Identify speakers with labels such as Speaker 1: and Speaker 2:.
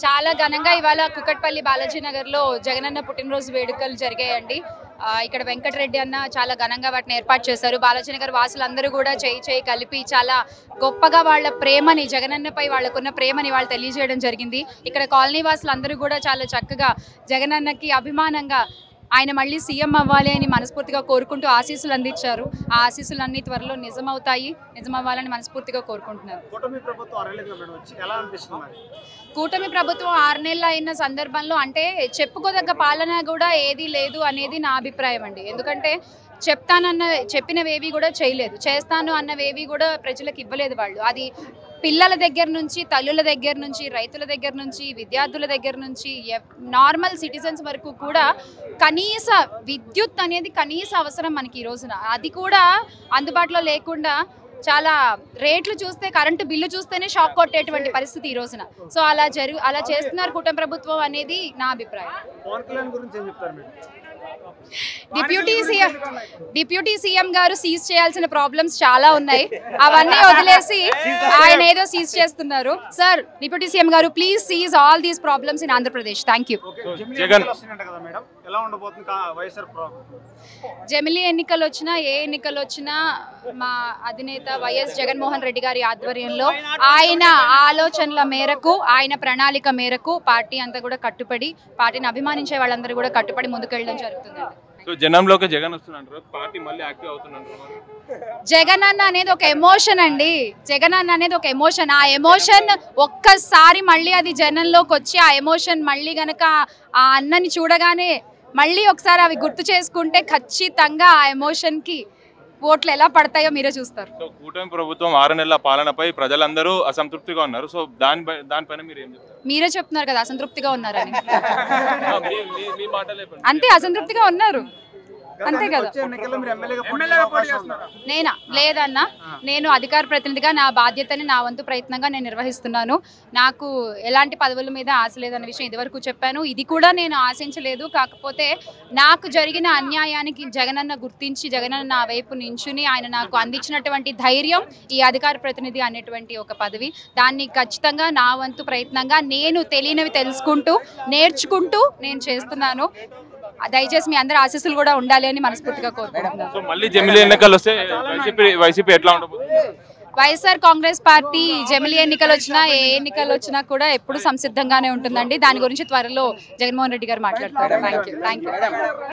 Speaker 1: చాలా ఘనంగా ఇవాళ కుకట్పల్లి బాలాజీ నగర్లో జగనన్న పుట్టినరోజు వేడుకలు జరిగాయండి. ఇక్కడ వెంకటరెడ్డి అన్న చాలా ఘనంగా వాటిని ఏర్పాటు చేశారు. బాలాజీ నగర్ వాసులందరూ కూడా చేయి కలిపి చాలా గొప్పగా వాళ్ళ ప్రేమని, జగనన్నపై వాళ్ళకున్న ప్రేమని వాళ్ళు తెలియజేయడం జరిగింది. ఇక్కడ కాలనీ వాసులందరూ కూడా చాలా చక్కగా జగనన్నకి అభిమానంగా ఆయన మళ్ళీ సీఎం అవ్వాలి అని మనస్ఫూర్తిగా కోరుకుంటూ ఆశీస్సులు అందించారు. ఆ ఆశీస్సులన్నీ త్వరలో నిజమవ్వాలని మనస్ఫూర్తిగా కోరుకుంటున్నారు. కూటమి ప్రభుత్వం 6 నెలలు అయిన సందర్భంలో అంటే చెప్పుకోదగ్గ పాలన కూడా ఏదీ లేదు అనేది నా అభిప్రాయం అండి. ఎందుకంటే చెప్పినవేవి కూడా చేయలేదు, చేస్తాను అన్నవేవి కూడా ప్రజలకు ఇవ్వలేదు. వాళ్ళు అది పిల్లల దగ్గర నుంచి, తల్లుల దగ్గర నుంచి, రైతుల దగ్గర నుంచి, విద్యార్థుల దగ్గర నుంచి, నార్మల్ సిటిజన్స్ వరకు కూడా కనీస విద్యుత్ అనేది కనీస అవసరం మనకి ఈ రోజున. అది కూడా అందుబాటులో లేకుండా చాలా రేట్లు చూస్తే, కరెంటు బిల్లు చూస్తేనే షాక్ కొట్టేటువంటి పరిస్థితి ఈ రోజున. సో అలా చేస్తున్నారు కూటమి ప్రభుత్వం అనేది నా అభిప్రాయం. డిప్యూటీ సీఎం గారు సీజ్ చేయాల్సిన ప్రాబ్లమ్స్ చాలా ఉన్నాయి, అవన్నీ వదిలేసి ఆయన ఏదో సీజ్ చేస్తున్నారు. సార్, డిప్యూటీ సీఎం గారు please seize all these problems in Andhra Pradesh. Thank you. జమిలీ ఎన్నికలు వచ్చినా, ఏ ఎన్నికలు వచ్చినా మా అధినేత వైఎస్ జగన్మోహన్ రెడ్డి గారి ఆధ్వర్యంలో ఆయన ఆలోచనల మేరకు, ఆయన ప్రణాళిక మేరకు పార్టీ అంతా కూడా కట్టుబడి, పార్టీని అభిమానించే వాళ్ళందరూ కూడా కట్టుబడి ముందుకెళ్ళడం జరుగుతుంది.
Speaker 2: జనంలోకి జగన్ వస్తున్నారు, పార్టీ మళ్ళీ యాక్టివ్ అవుతున్నారు.
Speaker 1: జగన్ అన్న అనేది ఒక ఎమోషన్ అండి. జగన్ అన్న అనేది ఒక ఎమోషన్. ఆ ఎమోషన్ ఒక్కసారి మళ్ళీ అది జనంలోకి వచ్చి ఆ ఎమోషన్ మళ్ళీ గనక ఆ అన్నని చూడగానే మళ్ళీ ఒకసారి అవి గుర్తు చేసుకుంటే ఖచ్చితంగా ఆ ఎమోషన్కి ఓట్లు ఎలా పడతాయో మీరే చూస్తారు.
Speaker 2: సో కూటమి ప్రభుత్వం 6 నెలల పాలనపై ప్రజలందరూ అసంతృప్తిగా ఉన్నారు. సో దానిపైన మీరు ఏం చెప్తారు?
Speaker 1: మీరే చెప్తున్నారు కదా అసంతృప్తిగా ఉన్నారని. అంతే, అసంతృప్తిగా ఉన్నారు, అంతే కదా. నేనా? లేదన్నా, నేను అధికార ప్రతినిధిగా నా బాధ్యతని, నా వంతు ప్రయత్నంగా నేను నిర్వహిస్తున్నాను. నాకు ఎలాంటి పదవుల మీద ఆశ లేదన్న విషయం ఇదివరకు చెప్పాను. ఇది కూడా నేను ఆశించలేదు. కాకపోతే నాకు జరిగిన అన్యాయానికి జగనన్న గుర్తించి, జగనన్న నా వైపు నించుని ఆయన నాకు అందించినటువంటి ధైర్యం ఈ అధికార ప్రతినిధి అనేటువంటి ఒక పదవి. దాన్ని ఖచ్చితంగా నా వంతు ప్రయత్నంగా నేను తెలియనివి తెలుసుకుంటూ, నేర్చుకుంటూ నేను చేస్తున్నాను. దయచేసి మీ అందరి ఆశీస్సులు కూడా ఉండాలి అని మనస్ఫూర్తిగా కోరుకుంటున్నాను. వైఎస్ఆర్ కాంగ్రెస్ పార్టీ జమిలీ ఎన్నికలు వచ్చినా, ఏ ఎన్నికలు వచ్చినా కూడా ఎప్పుడు సంసిద్ధంగానే ఉంటుందండి. దాని గురించి త్వరలో జగన్మోహన్ రెడ్డి గారు మాట్లాడతారు. Thank you.